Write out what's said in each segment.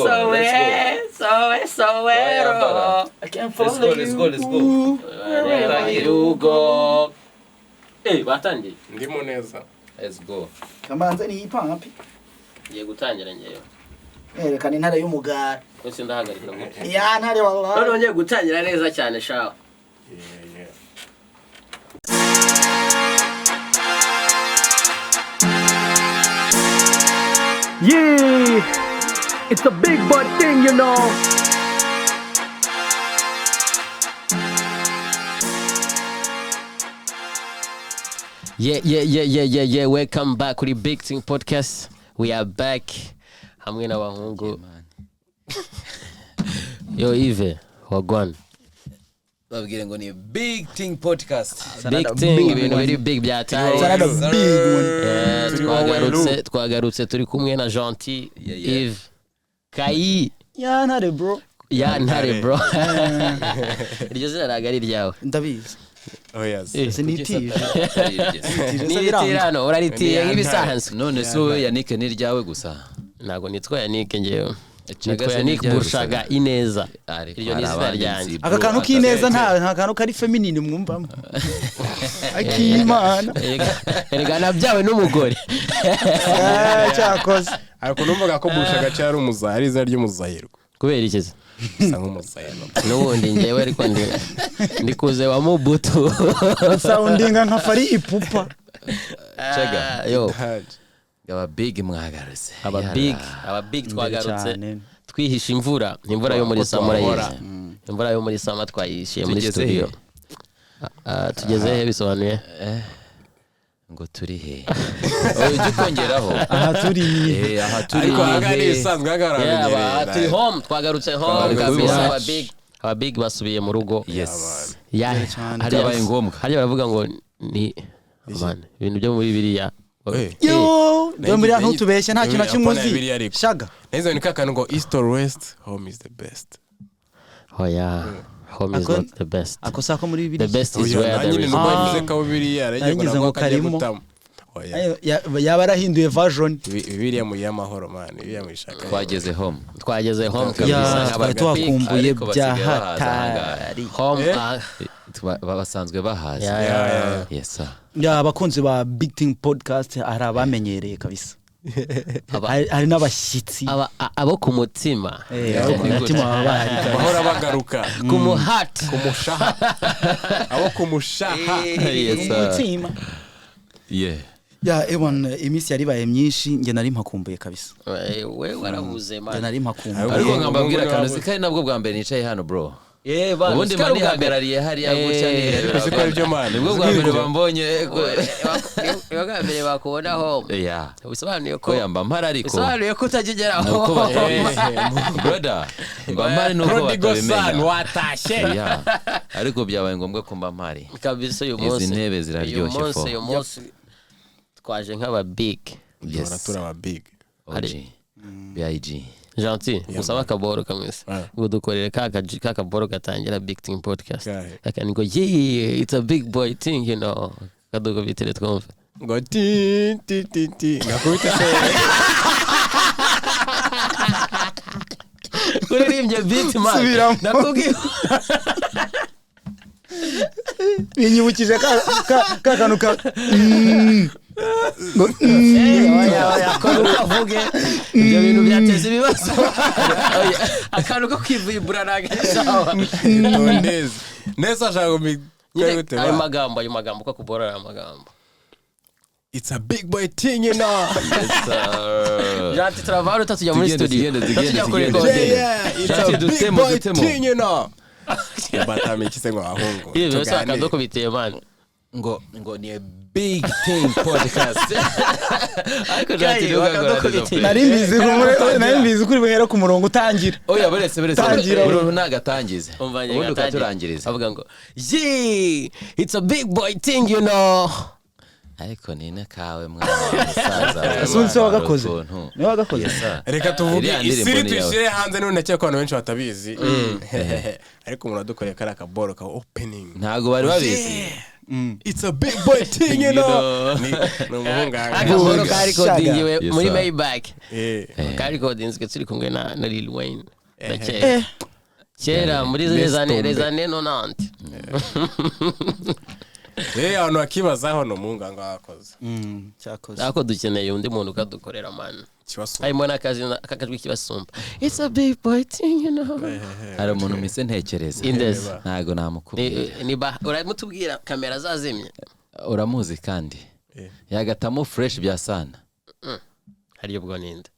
Soweto. I can't follow Let's go. Wherever you go. Hey, batangiye. Ndimo neza. Let's go. Kamanze ni ipapi. Ngiye gutangira ngeyo. Erekana intare y'umugara. Ko sindahagarika gute. Ya ntare wallahi. None ngiye gutangira neza cyane shaho. Yeah, it's a big boy thing, you know. Yeah. Welcome back to the Big Thing Podcast. We are back. Hamwe n'abahungu. Yo Yves, wagwan. Babwire ngo ni Big Thing Podcast. Big Thing, ibintu very big byataye. Twagarutse turi kumwe na Gentil, Yves, Kai. Ya ntare bro. Ya ntare bro. Iryo zina ragari ryawe. Ndabizi. Oh yes. Sinitije. Nitirano, uraritiye nk'ibisanzwe. None so Yannick ni ryawe gusa. Ntago nitwa Yannick ngewe. Nitwa Yannick Burushaga Ineza. Iryo ni izina ryanjye. Aka kantu k'ineza nta kantu kari feminine mwumvamo. Akimana. Erega nabyawe n'umugore. Cyakoze. Ariko numvaga ko Burushaga cyari umuzahiri izina ry'umuzahirwa. Kubera ikiza. Bisa nk'umuzahirwa. N'ubundi ngewe ariko ndikuze wa Mobutu. Soundinga nka fari ipupa. Chaga. Yo. Aba big mwagarutse. Aba big twagarutse. Twihisha imvura yo muri Samara. Imvura yo muri Sama twayishiye muri studio. Tugeze he bisobanuye? Ngo turi he. Ujye kongeraho. Aha turi. Aha turi. Ariko hagari isanzwe hagarara. Turi home, twagarutse home kabisa. Aba big basubiye mu rugo. Yes. Hariya ngombwa. Hariya baravuga ngo ni man ibintu byo muri biriya. Yo, muri aho tubeshya nta kintu kimuzi. Shaga. Neza ni kakano ngo East or West, home is the best. Oh yeah. Home is not the best. Akosa ko muri bibiri. The best is where there is. Nubavuze ko bibiriya arengeze ngo karimo. Yaba arahinduye version. Bibiriya mu y'amahoro man, bibiriya mu ishaka. Twageze home kabisa. Twakumbuye bya hatari. Home basanzwe bahazi. Yes sir. Ya abakunzi ba Big Thing Podcast ari abamenyereye kabisa. Hari n'abashyitsi abo ku mutima. Abo ku mutima babari bahora bagaruka ku muhati ku mushaha. Abo ku mushaha. Yes umutima. Yeah. Ya imisi yari baye myinshi nge nari mpakumbuye kabisa. We warabuze man. Nge nari mpakumbuye. Ariko nkambabwira kanose kandi nabwo bwa mbere nicaye hano bro. Ubundi mani hagarariye hariya gutya ni Ariko siko aribyo man. Nibwo bwa mbere bambonye. Bwa mbere bakubona home. Yeah. Bisobanuye ko yamba mpara ariko. Bisobanuye ko utajigeraho. Nuko brother. Mbamari nuko batabimenya. Watashe. Yeah. Ariko byabaye ngombwa ko mbamari. Kabisa uyu munsi. Izi ntebe ziraryoshye fo. Uyu munsi twaje nk'aba big. Yes. Turaba big. Ari. BIG. Gentil, usaba kaboro kamwese. Ngo dukorere kaka boro gatangira Big Thing Podcast. Akani ngo yeah, it's a big boy thing, you know. Kadogo bitele twumve. Ngo ti. Nakubita se. Kuririmbye beat man. Nakubwiye. Binyibukije kakanuka. Oya ukavuge ibyo bintu byateza ibibazo. Akantu ko kwivibura nagasawa. Neza shago mi. Ayo magambo ko kuborora amagambo. It's a big boy thing, you know. Yes sir. Janti travaro tatujya muri studio. Yeah, it's a big boy thing, you know. Batame kisengo ahongo. Iyo saka doko biteye man. Ngo ni Big Thing Podcast. Ariko Janti nari mbizi kuri buhera ku murongo utangira. Oya barese. Uru nagatangize. Ubundi ukaturangiriza. Avuga ngo, "Yeah, it's a big boy thing, you know." Ariko nina kawe mwana musaza. Asunse wagakoze. Ni wagakoze. Reka tuvuge isiri twishire hanze none cyako abantu benshi batabizi. Ariko umuntu adukoreye kara kaboro ka opening. Ntago bari babizi. It's a big boy thing, you know. Ni umuhunganga. Akaboro kari kodingiwe muri Maybach. Kari kodinzwe turi kumwe na Lil Wayne. Kera muri les années 90. Abantu bakibazaho no muhunganga wakoze. Cyakoze. Ako dukeneye undi muntu kadukorera man. Kibaso. Harimo n'akazi kakajwi kibasumba. It's a big boy thing, you know. hari umuntu mise ntekereza ntago namukubwira ni uramutubwira kamera zazimye uramuzi kandi yagatamo fresh bya sana hari ubwo ninde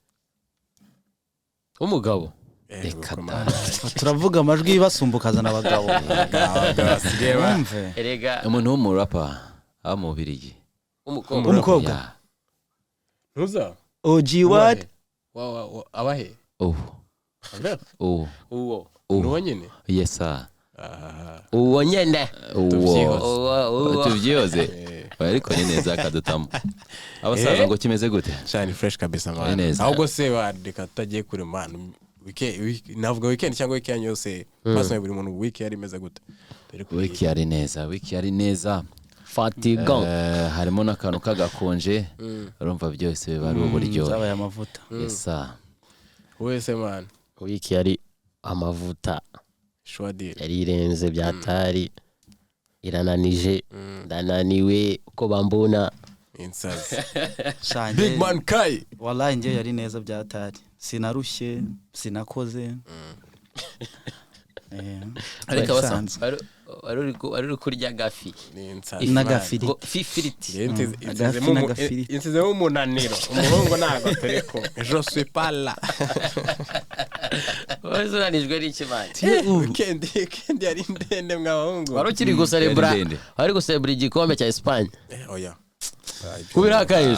umugabo reka turavuga amajwi basumbukaza n'abagabo erega umuntu w'umurapa amubirigi umukobwa Ntuza OG what abahe uwo uwo nyine yes sir uwo nyene tubyihoze ariko ni neza kadutamo abasaza ngo kimeze gute cyane fresh kabisa ngwana ahubwo se wadeka tagiye kuri man navuga weekend cyangwa weekend yose basome buri muntu week yari imeze gute week yari neza fatigue harimo n'akantu kagakonje urumva byose bari uburyo zabaye amavuta yes sir wese man week yari amavuta shwadi yari irenze byatari irananije ndananiwe uko bambona insazi Shanje big man Kai wallahi nje yari neza byatari sinarushye sinakoze ariko basanzwe ari kurya gafi ni insazi n'agafiri fifiriti insize mu munaniro umuhungu nago tereko je suis pas là wazanijwe n'ikimani weekend yari ndende mwabahungu wari ukiri guserebra wari guserebra igikombe cya Espagne oya kubirakaye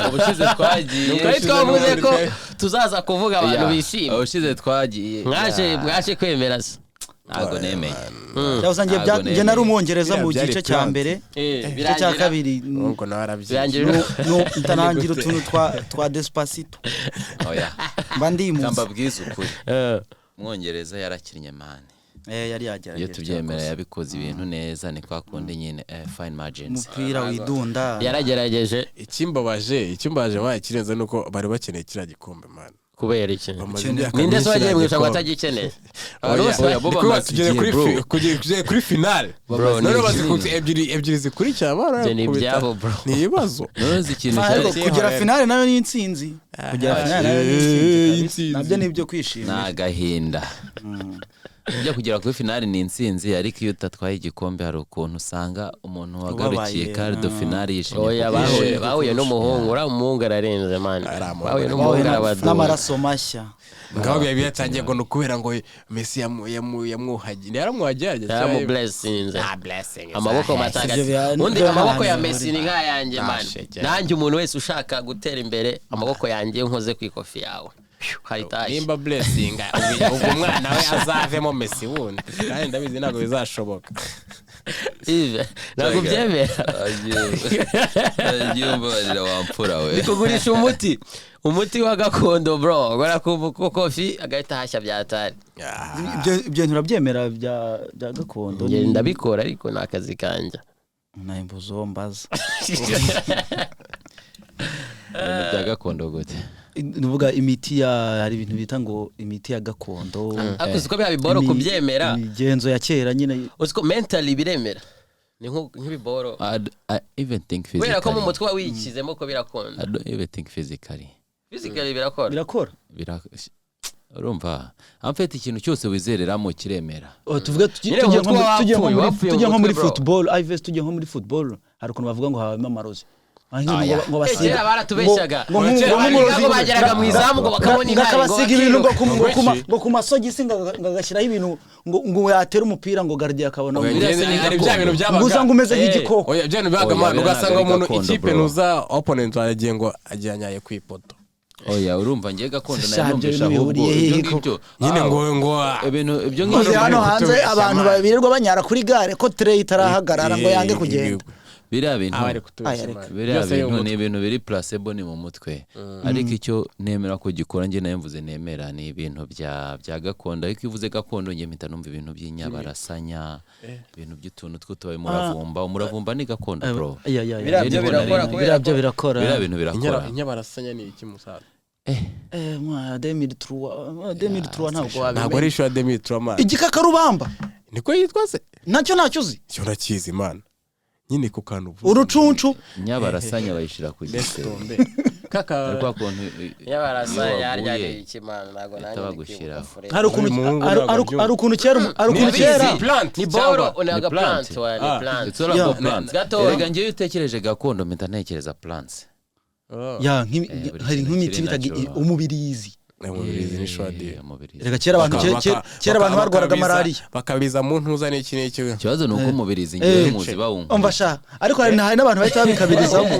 ubushize twagiye twavuze ko tuzaza kuvuga abantu bishimye ubushize twagiye mwaje kwemera se ntago nemeye cyawusangiye bya nari umwongereza mu gice cya mbere gice cya kabiri ngo narabyiye no ntanangira utuntu twa Despacito oya bandi mu kamba bwiza ukuri umwongereza yarakinnye man yari yagerageje iyo tubyemera yabikoze ibintu neza ni kwa kundi nyine fine margins umupira widunda yaragerageje ikimbaje bakirenze nuko bari bakeneye kira gikombe man kubera iki ninde so yagiye mwisha batagikeneye kugera kuri finale none bazikutse ebyiri zikurikira bara ni byabo bro ni ibibazo nozi ikintu kugera finale nayo ni intsinzi kugera finale nayo ni intsinzi nabyo nibyo kwishima nagahinda Ujya kugera kuri finale ni intsinzi ariko iyo utatwaye igikombe hari ukuntu usanga umuntu wagarukiye kardo finale yishimye oya bahuye n'umuhungu umuhungu ararenze man bahuye n'umuhungu abadu n'amaraso mashya ngaho byatangiye ngo nukubera ngo Messi yamuhagiye yaramwagiye cyangwa blessings amaboko matagati undi amaboko ya Messi ni nk'ayanjye man nanjye umuntu wese ushaka gutera imbere amaboko yanjye nkoze ku ikofi yawe nimba blessing ubwo umwana we azavemo Messi wundi kandi ndabizi ntabwo bizashoboka ive ntabwo byemera agiye mbarira wampura we bikugurisha umuti wa gakondo bro barakuvuka kofi agahita hashya byatari ibyo nturabyemera bya gakondo ndabikora ariko nakazi kanje nayimbuzo mbaza bya gakondo gute nuvuga imiti hari ibintu bita ngo imiti ya gakondo akuzi ko biboro kubyemera imigenzo ya kera nyine uziko mentally biremera ni nk'ibiboro even think physically wera ko mu mutwe wikizemo ko birakonda I don't even think physically birakora urumva amfite ikintu cyose wizereramo kiremera tuvuge tujye nko muri football Ives tujye nko muri football hari ukuntu bavuga ngo habamo amarozi ngo basiga baratubeshyaga ngo bageraga mu izamu ngo bakabona intare bakabasiga ibintu ngo ku masogisi ngagashyiraho ibintu ngo yatera umupira ngo gardien akabona gusa ngo umeze nk'igikoko oya byane bagamana ugasanga umuntu ikipe nuza opponent wagiye ngo ajyanyaye ku ipoto oya urumva ngiye gakondo nayo ahubwo ibyo nyine ngo ibintu ibyo ngibyo hano hanze abantu babirirwa banyara kuri gare ko tray itarahagarara ngo yange kugenda biriya bintu biriya bintu ni ibintu biri placebo ni mu mutwe ariko icyo nemera ko gikora njye nayo mvuze nemera ni ibintu bya gakondo ariko ivuze gakondo njye mpita numva ibintu by'inyabarasanya ibintu by'utuntu tw'utubaye umuravumba ni gakondo bro biriya byo birakora biriya bintu birakora inyabarasanya ni iki musaza Demitrua ntabwo ari ishu ya Demitrua man igikakarubamba niko yitwa se ntacyo uzi cyo nakizi man nyine ku kantu urucuncu inyabarasanya bayishira ku gisebe kaka ariko kontu inyabarasanya yaryaye ikimana nago itabagushira hari ukuntu kera ni boro unaga plant wa ni plant it's all about plants rega ngiye utekereje gakondo mpita ntekereza plants ya hari nk'imiti bitaga umubirizi ni shwadi rega kera abantu barwaraga malaria bakabiza mu ntuza n'iki n'iki kibazo nuko umubirizi ngiye muzi bawumva umva sha ariko hari n'abantu bahita babikabirizamo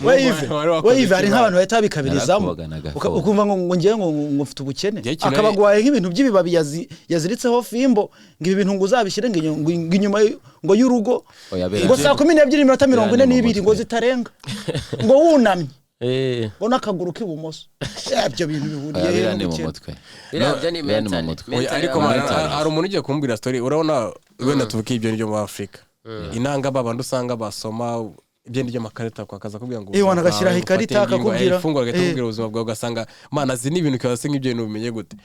we hari nk'abantu bahita babikabirizamo ukumva ngo ngiye ngo mfite ubukene akabagwaye nk'ibintu by'ibibabi yaziritseho fimbo ngo ibi bintu ngo uzabishyire ngo inyuma ngo y'urugo ngo saa 12:42 ngo zitarenga ngo wunamye bona akaguru k'ibumoso ibyo bintu bihuriye ni mu mutwe birabyo ni mental ariko hari umuntu ugiye kumbwira story urabona wenda tuvuke ibyo n'ibyo mu Afrika inanga babandi usanga basoma ibyo n'ibyo makarita kwakaza kubwira ngo wana gashyiraho ikarita akakubwira ifungwa agatubwira ubuzima bwawe ugasanga mana azi n'ibintu cyose nk'ibyo bintu bimenye gute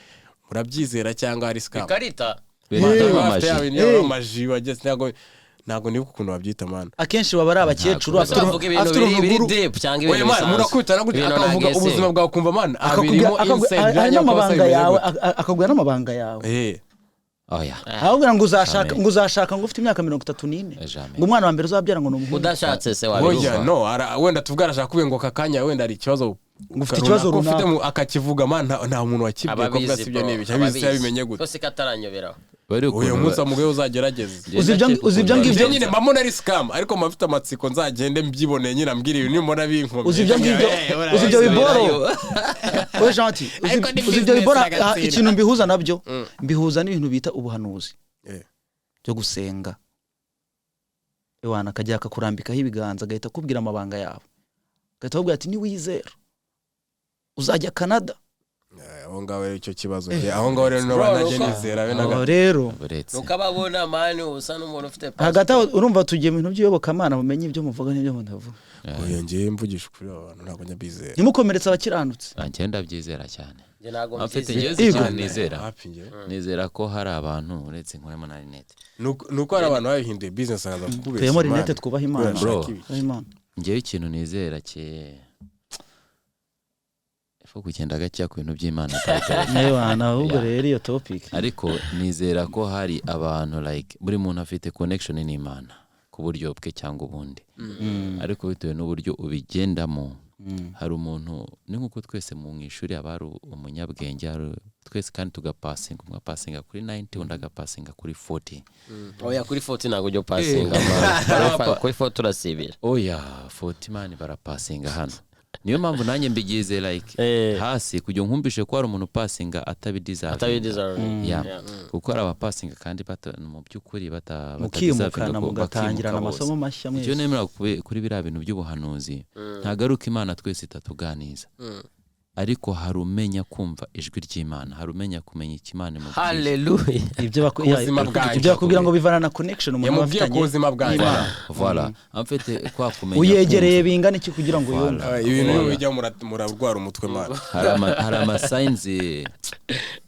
murabyizera cyangwa ari scam ikarita amaji wageze ntago niba ukuntu babyita man akenshi baba ari abakecuru afite ibintu deep cyangwa ibintu bisanzwe murakubita gute akavuga ubuzima bwawe kumva man abirimo inside byanya amabanga yawe akagwa n'amabanga yawe oya ahubwo ngo uzashaka ngo ufite imyaka 34 ngo umwana wa mbere uzabyara ngo n'umuhungu udashatse se wabiruka no wenda tuvugara kuvuga ngo kakanya wenda ari ikibazo ufite ikibazo runaka ufite akakivuga man nta muntu wakibwiye ko bwasibyo n'ibiki abizi yabimenye gute kose kataranyoberaho uyu munsi amugaye uzagerageze uzibyo ngibyo nyine mbamo nari scam ariko mafite amatsiko nzagende mbyiboneye nyine ambwira ibi nimona binkomye uzibyo biboro we janti uzibyo biboro ikintu mbihuza nabyo mbihuza n'ibintu bita ubuhanuzi byo gusenga ewana kajya akakurambikaho ibiganza gahita kubwira amabanga yawe gahita kubwira ati ni wizera uzajya Canada aho ngaho icyo kibazo aho ngaho rero n'abanaje nizera be naga rero nukababona mani usa n'umuntu ufite hagati urumva tugiye mu bintu by'iyobokamana mumenye ibyo muvuga n'ibyo mundavuga oya ngiye mvugisha kuri abantu ntabwo nyabizera nimukomeretsa abakiranutse ngenda byizera cyane nje nago nizera ko hari abantu uretse nkoremo na Linette nuko hari abantu bahinduye business akaza kubeshya twemo Linette twubaha Imana ngiye ikintu nizera cye kugenda gacya ku bintu by'Imana newana ahubwo rero iyo topic ariko nizera ko hari abantu like buri muntu afite connection n'Imana ku buryo bwe cyangwa ubundi ariko bitewe n'uburyo ubigendamo hari umuntu ni nkuko twese mu ishuri abari umunyabwenge twese kandi tugapasinga umwe pasinga kuri 90 undi agapasinga kuri 40 oya kuri 40 nago byo pasinga kuri 40 turasibira oya 40 mani barapasinga hano niyo mpamvu nanjye mbigize like hasi kujya nkumbishe ko hari umuntu passinga atabideserve kuko ari abapassinga kandi mu byukuri batadisavega ko batangirana amasomo mashya mwese cyo nemera kuri biriya bintu by'ubuhanuzi ntagaruka Imana twese itatuganiza ariko harumenya kumva ijwi ry'Imana harumenya kumenya ikimana mu haleluya ibyo bakubwira ngo bivana na connection umuntu afitanye ubuzima bwanjye voilà amfite kwa kumenya uyegereye bingana iki kugira ngo yumve ibintu bijya murarwara umutwe mana hari ama signs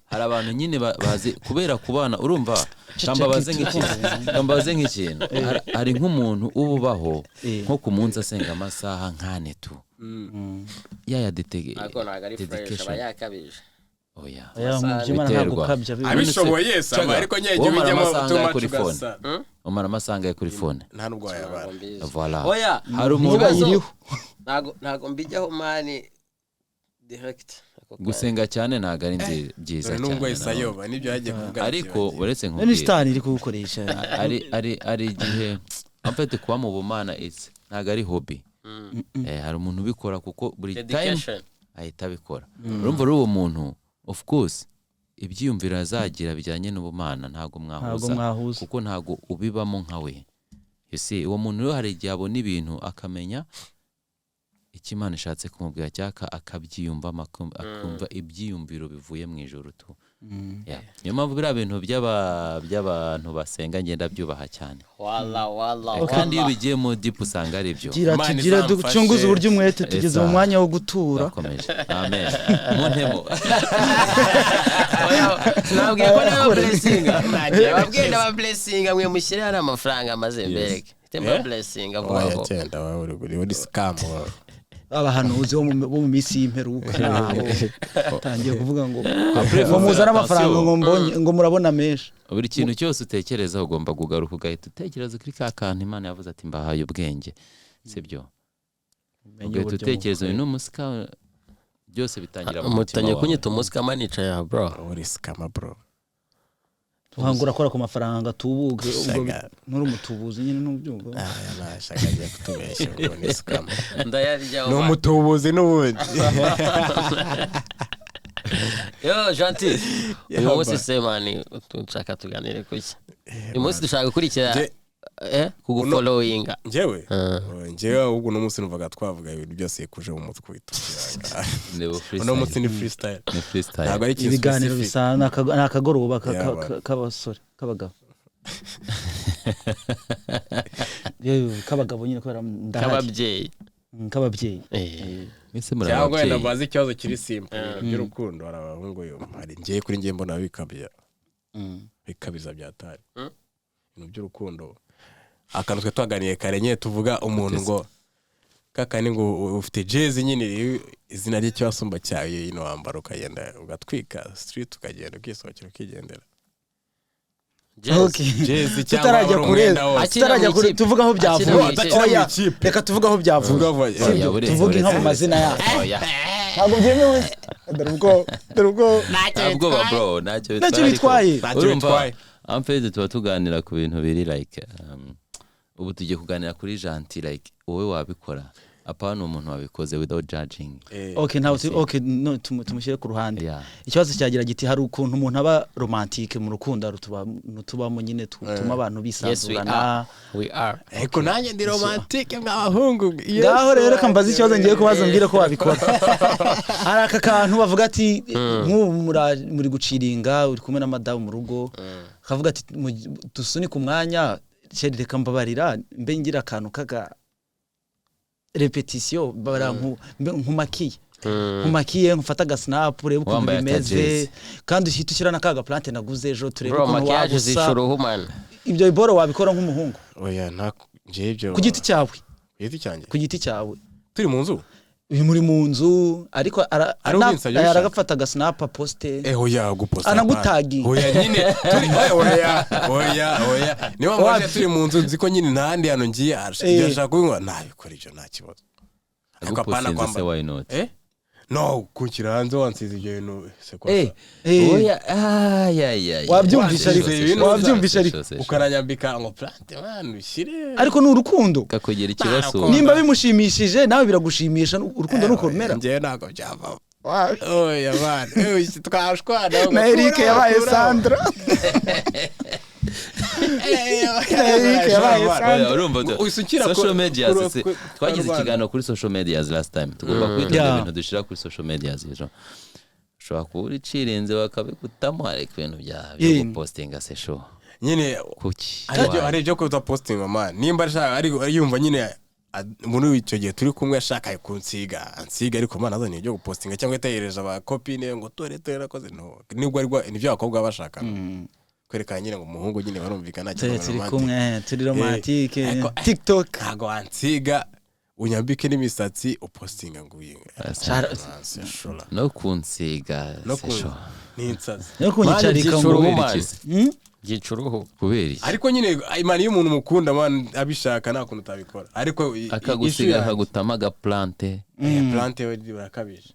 hari abantu nyine bazi kubera kubana urumva kambabaze nk'ikintu hari nk'umuntu ububaho nko ku munsi asenga amasaha nkane tu yaya detege ako nagari fresh abayakabije oya Imana ntabwo kabya abishoboye yesa ariko nyege bijyamo tumacugasa umara amasanga kuri phone nta nubwo yabara voilà oya hari umuntu ntago mbijyaho mani direct gusenga cyane ntago ari byiza cyane nubwo isayoba nibyo yagiye kuvuga ariko uretse nko ni star iri kugukoresha ari igihe amfite kuba mu bumana ntago ari hobby hari umuntu ubikora kuko buri time ahita abikora urumva uwo muntu of course ibyiyumvira azagira bijyanye n'ubumana ntago mwahuza kuko ntago ubibamo nkawe ese uwo muntu rero hari igihe abona ibintu akamenya icyo Imana ishatse kumubwira cyaka akabyiyumvamo akumva ibyiyumviro bivuye mu ijuru tu niyo mpamvu biriya bintu by'abantu basenga ngenda byubaha cyane kandi iyo bigiye mu deep usanga ari byo tugira ducunguze uburyo umwete tugeze mu mwanya wo gutura amen mu ntemo nabwiye ko nawe blessing nabwiye n'aba blessing mwe mushyire hari amafaranga amaze mbere temba blessing avuga ko cyenda uri scam abahanuzi bo mu minsi y'imperuka tangiye kuvuga ngo muzana amafaranga ngo murabona menshi buri kintu cyose utekerezaho ugomba kugaruka ugahita utekereza kuri ka kantu Imana yavuze ati mbahaye ubwenge sibyo ugahita utekereza uyu n'umusika byose bitangira mu mutima wawe kunyita umusika manica ya bro uri scam bro tuhangura akora ku mafaranga tubuge ubwo nuri umutubuzi nyine n'ubyumva nashakaje kutubeshya ngo ni scam ndayarya no mutubuzi n'ubundi yo gentil uyu munsi semani tunshaka tuganire kuki uyu munsi dushaka gukurikira kugufollowinga njyewe ahubwo no munsi numvaga twavuga ibintu byose kuje mu mutwe witubiraga no munsi ni freestyle ntabwo ari ikintu ibiganiro bisa nakagoroba k'abasore k'abagabo k'abagabo nyine kubera ndahari k'ababyeyi cyangwa wenda bazi ikibazo kiri simple by'urukundo hari abahungu hari ngiye kuri ngiye mbona bikabiza byatari ibintu by'urukundo akantu twe twaganiye kare nye tuvuga umuntu ngo kakani ngo ufite jazz nyine izina rye cyasumba cyaye ino wambara ukagenda ugatwika street ukagenda ukisohokera ukigendera jazz tutarajya kure tuvuga aho byavuye reka tuvuga aho byavuye tuvuge nka mu mazina yacu ntabwo byemewe dore ubwo ntacyo bitwaye amfeze tuba tuganira ku bintu biri like ubu tugiye kuganira kuri Gentil like wowe wabikora apana umuntu wabikoze without judging no tumushyire ku ruhande ikibazo cyagira giti hari ukuntu umuntu aba romantique mu rukundo rutubamo nyine tuma abantu bisanzurana eko nanjye ndi romantique mw'abahungu ngaho rero kambaza ikibazo ngiye kubaza mbwira ko wabikora hari aka kantu bavuga ati muri guciringa uri kumwe na madamu mu rugo kavuga ati dusunika umwanya reka mbabarira mbe ngira akantu kaga repetition bara nkumakiye nkufata agasnap urebe ukuntu bimeze kandi uhita ushyira n'akaga plante naguze ejo turebe ukuntu wagusa ibyo biboro wabikora nk'umuhungu oya njebyo ku giti cyawe ku giti cyawe turi mu nzu muri mu nzu ariko aragafata agasnap poste oya guposta anagutagi oya nyine turi oya niba mwaje turi mu nzu nziko nyine ntandi hano ngiye ashaka kubinywa nabikora ibyo nta kibazo ariko apana kwamba why not no kunkira hanze wansize ibyo bintu se kwa oya wabyumvisha ariko ukaranyambika ngo plante man ushire ariko ni urukundo kakogera ikibazo nimba bimushimishije nawe biragushimisha urukundo nuko rumera ngiye nako byava oya man twashwana na Eric yabaye Sandra social media twagize ikiganiro kuri social media last time tugomba kwitondera ibintu dushira kuri social media ejo ushobora kuba icirinze bakabikutamo ariko ibintu byo gupostinga se show nyine kuki ari byo kuza posting man nimba ari yumva nyine muri icyo gihe turi kumwe ashaka kunsiga ariko mana azanye byo gupostinga cyangwa iteyereje aba copine ngo tore nakoze no nibwo ari nibyo abakobwa bashaka kwerekana nyine ngo umuhungu nyine barumvikana cyane turi romantique TikTok ntago wansiga unyambike n'imisatsi upostinga ngo no kunsiga n'insazi no kunyicarika ngo gicuruho kubera ariko nyine imana iyo umuntu mukunda man abishaka nta kuntu utabikora ariko akagusiga akagutama aga plante we barakabije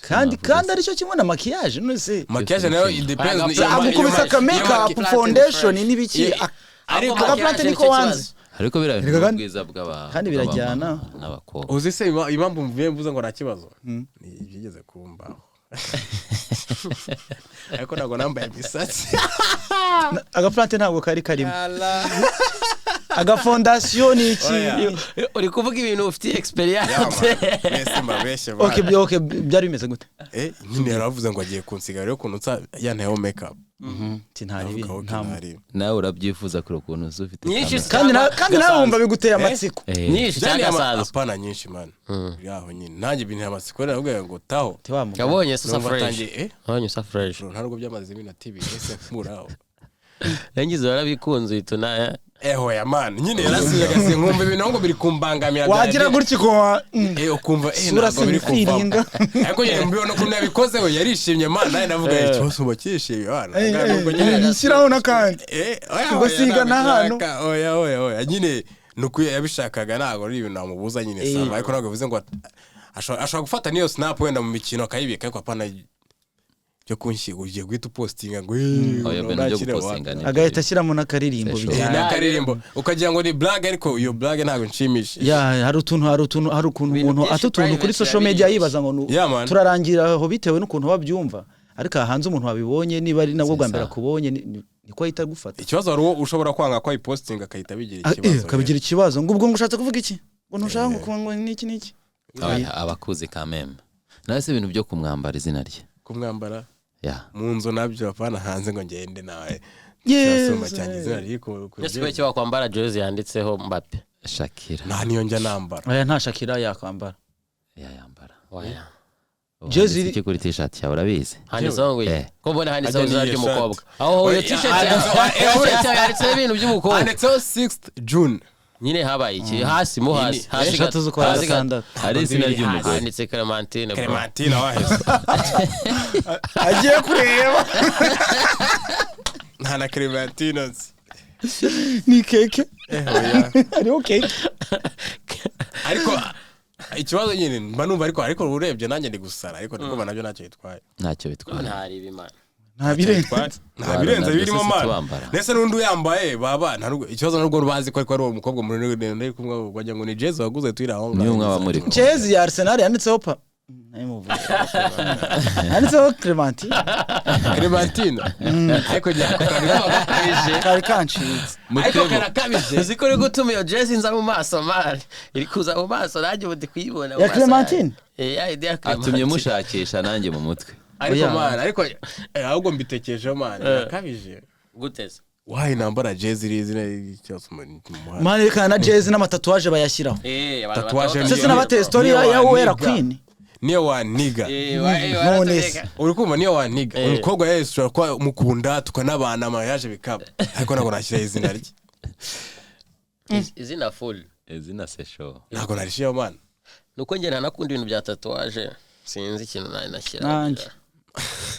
kandi aricyo kimwe na maquillage nose maquillage nayo depends amukubisa ka makeup foundation n'ibiki ariko aga plante niko wanze ariko birabintu bwiza bw'aba kandi birajyana n'abakobwa uzi se impamvu mvuye mvuze ngo nakibazo ni byigeze kumbaho ariko nago nambaye imisatsi aga plante ntabwo kari karimo agafondasiyo ni iki uri kuvuga ibintu ufite experience okay byari bimeze gute nyine yaravuze ngo agiye kunsiga rero kunutsa yantayeho make up nawe urabyifuza kuri ukuntu ufite kandi nawe wumva biguteye amatsiko nyinshi cyagasanzwe apana nyinshi man yaho nyine nanjye binteye amatsiko rero ubwo ngo taho yabonye Susa Fresh abonye Susa Fresh ntabwo byamaze iminota 2 ese muraho yangize barabikunze ituna ya man nyine yarasigaye nkumva ibintu ngo biri kumbangamira wagira gutya ko ukumva ntabwo biri kumva ariko nyine mbibona ko nabikoze we yarishimye man naye navuga ikibazo bakishimye bana nubwo nyine shyiraho nakandi ngo siga na hano oya nyine nuko yabishakaga ntabwo ari ibintu namubuza nyine sava ariko ntabwo bivuze ngo ashobora gufata niyo snap wenda mu mikino akayibika ariko apana cyo kunshiga ugiye guhita postinga ngo agahita ashyiramo n'akaririmbo n'akaririmbo ukagira ngo ni blague ariko iyo blague ntabwo nshimisha hari ukuntu umuntu atutuntu kuri social media yibaza ngo turarangira aho bitewe n'ukuntu wabyumva ariko hanze umuntu wabibonye niba ari nabwo gwambera kubonye niko ahita gufata ikibazo ari ushobora kwanga ko ayipostinga akahita bigira ikibazo kabigira ikibazo ngo ubwo ngushatse kuvuga iki ngo ntushaka ngo niki abakuzi kameme nase ibintu byo kumwambara izina rye kumwambara mu nzu nabyo apana hanze ngo ngende nawe cyasoma cyane izina riko Yesibe cyo wakwambara jersey yanditseho Mbappe Shakira nta niyo njya nambara oya nta Shakira yakwambara yambara oya jersey iki kuri t-shirt yawe urabizi handitseho ngo ko mbona handitseho izina ry'umukobwa aho iyo t-shirt yanditseho ibintu by'umukobwa handitseho 6th June nyine habaye iki hasi mo hasi eshatu zo kwa gatandatu ari izina ry'umugore handitse Clementine waheze agiye kureba nta na Clementine ni keke ari okay ariko ikibazo nyine mba numva ariko urebye nanjye ndi gusara ariko ndumva nabyo ntacyo bitwaye ntari ibimana ntabirenze birimo mana nese n'undi uyambaye baba ikibazo n'ubwo rubazi ko ari uwo mukobwa muri ndende kumwe bajya ngo ni Jezi waguze twira aho niyo mwaba muri Jezi ya Arsenal yanditseho pa yanditseho Clementine ariko kari kancitse ariko karakabije uziko uri gutuma iyo Jezi nza mu maso mari iri kuza mu maso nanjye ubundi kuyibona ya Clementine idea Clementine atumye mushakisha nanjye mu mutwe ariko mana ariko ahubwo mbitekeje mana kabije guteze wayi nambara Jezi rizina cyose mani kana Jezi n'amatatuwaje bayashyiraho tatuwaje sese n'abateye story ya Wera Queen niyo waniga uri kumva niyo waniga umukobwa Yesu kwa mukunda tukanabana amayaje bikaba ariko nako nashyira izina rye izina full izina sesho nako narishiye mana nuko nge ntanakunda ibintu bya tatuwaje sinzi ikintu nashyira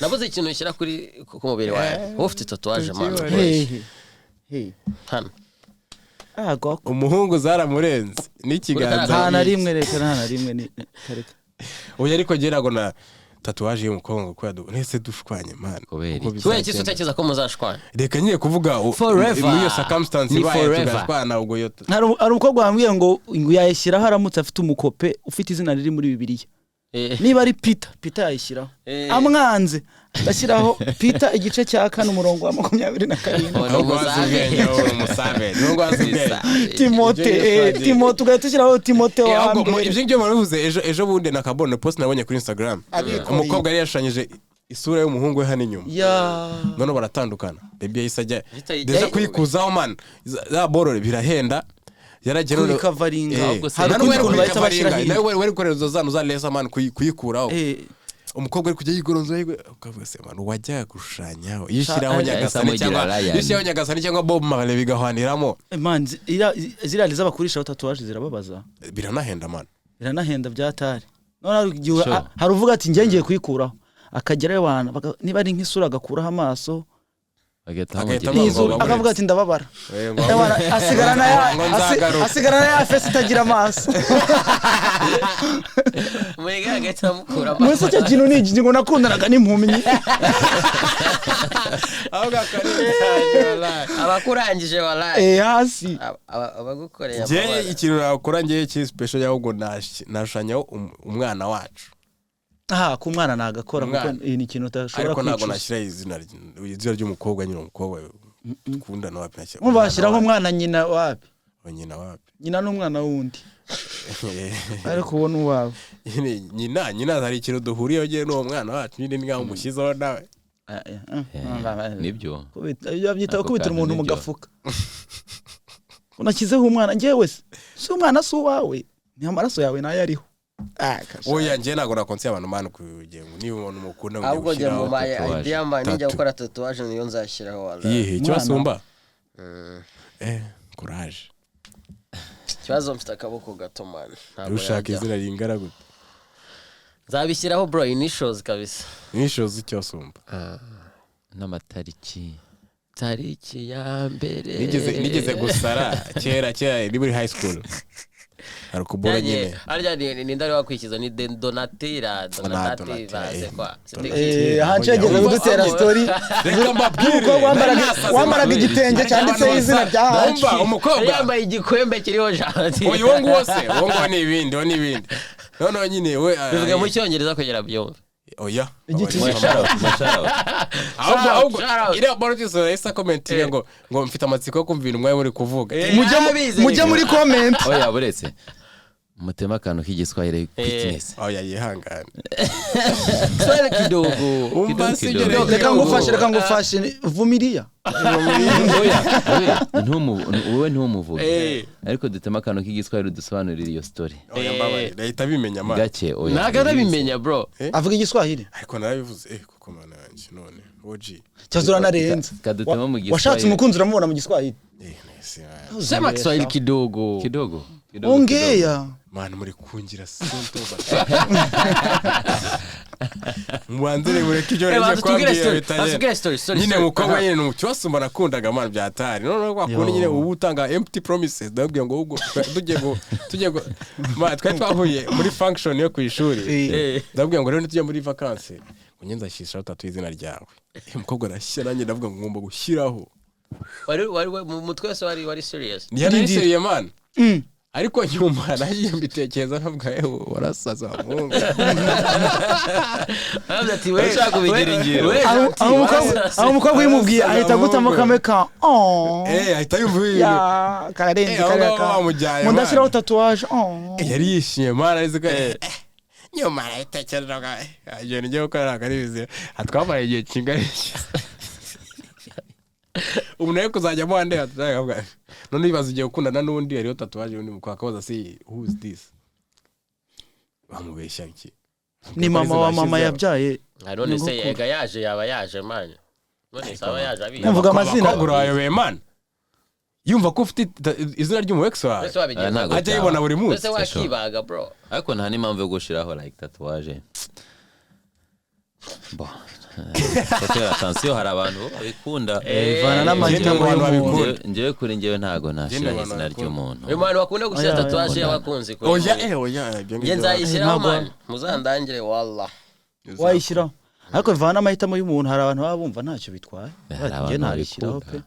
nabuze ikintu ushyira kuri ku mubiri wawe ufite tatuwaje man hano umuhungu zaramurenze n'ikiganza nta na rimwe ni kareka oya ariko gera ngo na tatuwaje y'umukobwa ngo kwadu nese dushwanye man kubera iki utekereza ko muzashwanya reka ngiye kuvuga muri iyo circumstance baye tugashwana ubwo yo hari umukobwa wambwiye ngo yayishyiraho aramutse afite umukope ufite izina riri muri Bibiliya niba ari Peter yayishyiraho amwanze ashyiraho Peter igice cya 4 umurongo wa 27 Timote ugahita ushyiraho Timote wa mbere ibyo ngibyo baravuze ejo bundi nakabone post nabonye kuri Instagram umukobwa yari yashanyije isura y'umuhungu we hano inyuma none baratandukana baby yisajya deja kuyikuzaho man za borore birahenda yaragera no covering hari ukuntu bahita bashyira nawe wari gukoreza zano za lesa man kuyikuraho umukobwa ari kujya yigoronzo ukavuga se man wajya gushanyaho yishiraho nyagasani cyangwa Bob Marley bigahwaniramo man zirali z'abakurisha tatuwaje zirababaza biranahenda man biranahenda byatari none hari uvuga ati ngiye kuyikuraho akagerayo bana niba ari nk'isura agakuraho amaso akavuga ati ndababara asigarana ya face itagira amaso umurega agahita amukura amaso muri cyo kintu ni ngo nakundanaga n'impumyi abakurangije wallahi hasi abagukoreye je ikintu nakora ngiye ki special yaho ngo nashanyaho umwana wacu ku mwana nagakora kuko ni ikintu utashobora kwicuza ariko nago nashyira izina ry'umukobwa nyine umukobwa kunda no wapi nashyira mubashiraho umwana nyina wapi nyina wapi nyina n'umwana wundi ariko ubona uwawe nyina hari ikintu duhuriyeho giye n'uwo mwana wacu nyine ngaho umushyizeho nawe nibyo byita kubitira umuntu mu gafuka unakizeho umwana njyewe si umwana si uwawe ni amaraso yawe nayo ariho oya njye ntabwo nakonse abantu mani kugengo niba umuntu mukunda ahubwo njye mu my idea man njya gukora tatouage niyo nzashyiraho wala yihe cyasumba courage kibazo mfite akaboko gato man ushaka izina ringara gute nzabishyiraho bro initials kabisa initials cyasumba n'amatariki tariki ya mbere nigeze gusara kera ni muri high school arukubora nyine arya ni ndari wakwikiza ni Donatira baze kwa hanchegeze gudutera story reka mbabwire wambaraga igitenge cyanditseho izina rya hanchi umukobwa yambaye igikwembe kiriho Janti oyo wongo n'ibindi none nyine we bivuga mu cyongereza kugera byumva oya ahubwo iriya borotise isa commenting ngo mfite amatsiko yo kumva ibintu mwawe muri kuvuga mujye muri comment oya buretse mutema akantu k'igiswahili quickness oya yihangane swahili kidogo reka ngufashe vumilia oya wowe ntumuvuge ariko dutema akantu k'igiswahili dusobanurira iyo story oya mbabaye ndahita bimenya man gake oya naga nabimenya bro avuga igiswahili ariko narabivuze kuko mana yanjye none oji cyazura narenze kadutema mu giswahili washatse umukunzi uramubona mu giswahili sema Kiswahili kidogo ongea man muri kungira sintoba mwanzire mureke ibyo rege kwambira story nyine mukobwa nyine n'umucyosumba nakundaga man byatari none kwakundi nyine ubu utanga empty promises ndabwiye ngo ubwo tujye man twari twahuye muri function yo ku ishuri ndabwiye ngo rero tujye muri vacances unyenza shisha utatu izina ryawe umukobwa arashya nanjye ndavuga ngo ngomba gushyiraho wari mu twese wari serious ni serious man ariko nyuma nagiye mbitekereza ntabwo warasaza mungu ati we ushaka kubigira ingiro aho umukobwa yimubwiye ahita gutamo kameka ahita yumva ya kararenze karaka mundashyiraho tatouage yari yishimye mara ariko nyuma arayitekereza agenda njye gukora akaribize atwabaye igihe kingana ubu nawe kuzajya mu hande atagavuga none bibaza ugiye gukundana n'undi hariho tatouage undi mukakabaza si who is this bamubeshya iki ni mama wa mama yabyaye none se yega yaba yaje man none saba yaje abi mvuga amazina urayobe man yumva ko ufite izina ry'umu ex wawe ajya yibona buri munsi ese wakibaga bro ariko nta n'impamvu yo gushiraho like tatouage bon Fatira attention hari abantu babikunda vana n'amahitamo y'umuntu njyewe kuri njyewe ntago nashira izina ry'umuntu uyu muntu bakunda gushyira tatouage y'abakunzi kuri oya nge nzayishyiraho man muzandangire wallah wayishyiraho ariko vana n'amahitamo y'umuntu hari abantu baba bumva ntacyo bitwaye njye nayishyiraho pe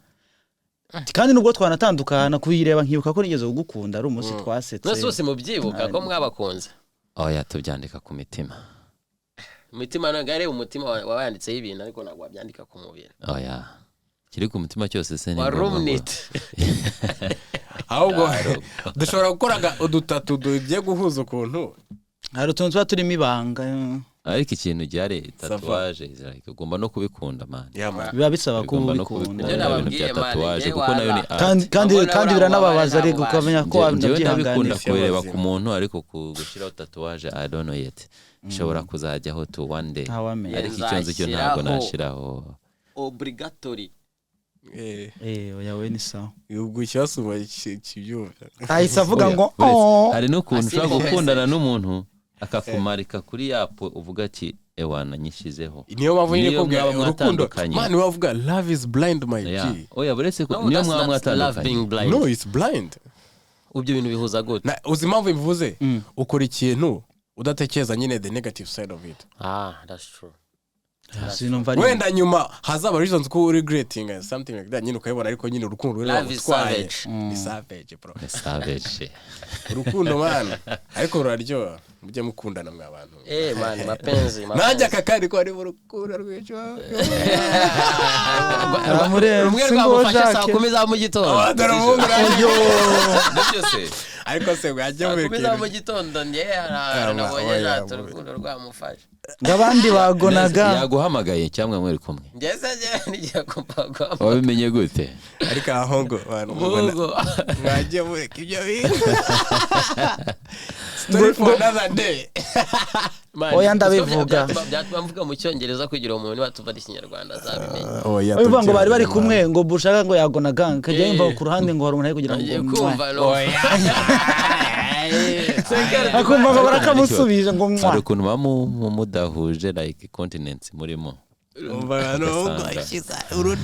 kandi nubwo twanatandukana kuyireba nkibuka ko nigeze kugukunda ari umunsi twasetse nose mubyibuka ko mwabakunze oya tubyandika ku mitima umutima nagare umutima wayanditseho ibintu ariko nagwa byandika ku mubiri oya kiri ku mutima cyose se ni warumnit ahubwo dushobora gukora udutatu tugiye guhuza ukuntu hari utuntu tuba turimo ibanga ariko ikintu gihari tatouage ugomba no kubikunda man biba bisaba kubikunda ibyo nababwiye man kuko nayo ni kandi biranababaza ariko ukamenya ko wabyihanganira kureba ku muntu ariko gushyiraho tatouage I don't know yet ishobora kuzajyaho to one day ariko icyonzi cyo ntabwo nashiraho obligatory oya we ni sawa ubwo cyasuba kibyumva ahise avuga ngo hari no kuntu ushaka gukundana n'umuntu akakumarika kuri yapo uvuga ati ewana nyishizeho niyo mpamvu nyine kubwira urukundo man wavuga love is blind my G oya buretse ko niyo mwamwatandukanye no it's blind ubyo bintu bihuza gute uzi impamvu bivuze ukora ikintu udatekereza nyine the negative side of it that's true wenda nyuma hazaba reasons ko regretting something like that nyine ukayibona ariko nyine urukundo rw'utwaye ni savage bro ni savage urukundo man ariko ruraryoha mujye mukundana mwa abantu man mapenzi nanjye akakari ko ari urukundo rw'icyo rumwe rwamufasha saa 10 za mu gitondo ariko se wajye mu 10 za mu gitondo ndiye nabonye jato urukundo rwamufasha ngabandi bagonaga yaguhamagaye cyangwa mwari kumwe ngeze n'igiye kumpagwa wabimenye gute ariko aho ngo mwajye mureka ibyo bintu story for another day oya ndabivuga byatwamvuga mu cyongereza kugira umuntu batuva ikinyarwanda azabimenya oya ngo bari kumwe ngo bushaka ngo yagonaga kajya yimva ku ruhande ngo hari umuntu ari kugira ngo akumva ngo barakamusubije ngo hari ukuntu mudahuje like continents murimo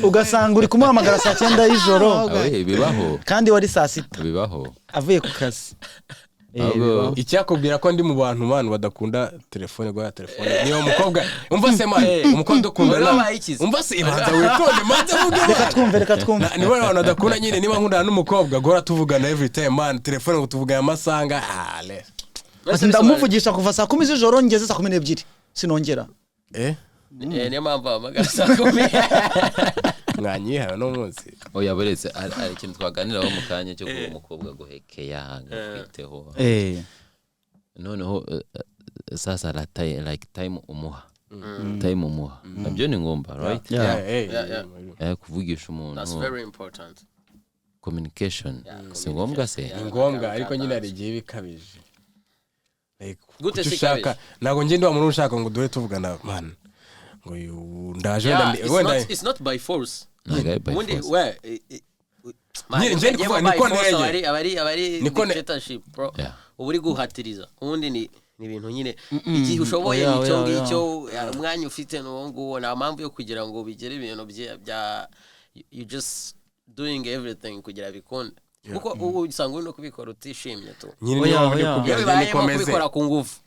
ugasanga uri kumuhamagara saa 9 y'ijoro bibaho kandi wari saa 6 bibaho avuye ku kazi icyakubwira ko ndi mu bantu badakunda telefone gwa telefone niyo mukobwa umva se man umukobwa dukundana umva se ibanza witonde maze vuge reka twumve nibo abantu badakunda nyine niba nkundana n'umukobwa gora tuvugana every time man telefone ngo tuvugana amasanga ndamuvugisha kuva saa 10 z'ijoro ngeze saa 12 sinongera niyo mpamvu amagara saa 10 mwanyiha no munsi oya buretse ari ikintu twaganiraho mu kanya cyo kuba umukobwa guhekeya gafiteho noneho sasa like time umuha nabyo ni ngomba right kuvugisha umuntu that's very important communication si ngombwa se ngombwa ariko nyine ari gihe bikabije gute shaka nago ngende wa muntu ushaka ngo duhe tuvugana man ngo ndaje wenda it's not by force Mundi where nje ndikuvuga niko neye abari dictatorship bro uburi guhatiriza ubundi ni ibintu nyine igihe ushoboye nicyo ngicyo umwanya ufite n'uwo na mpamvu yo kugira ngo bigere ibintu bya you just doing everything kugira bikonde kuko ubu usanga no kubikora utishimye to nyine kubikora ku ngufu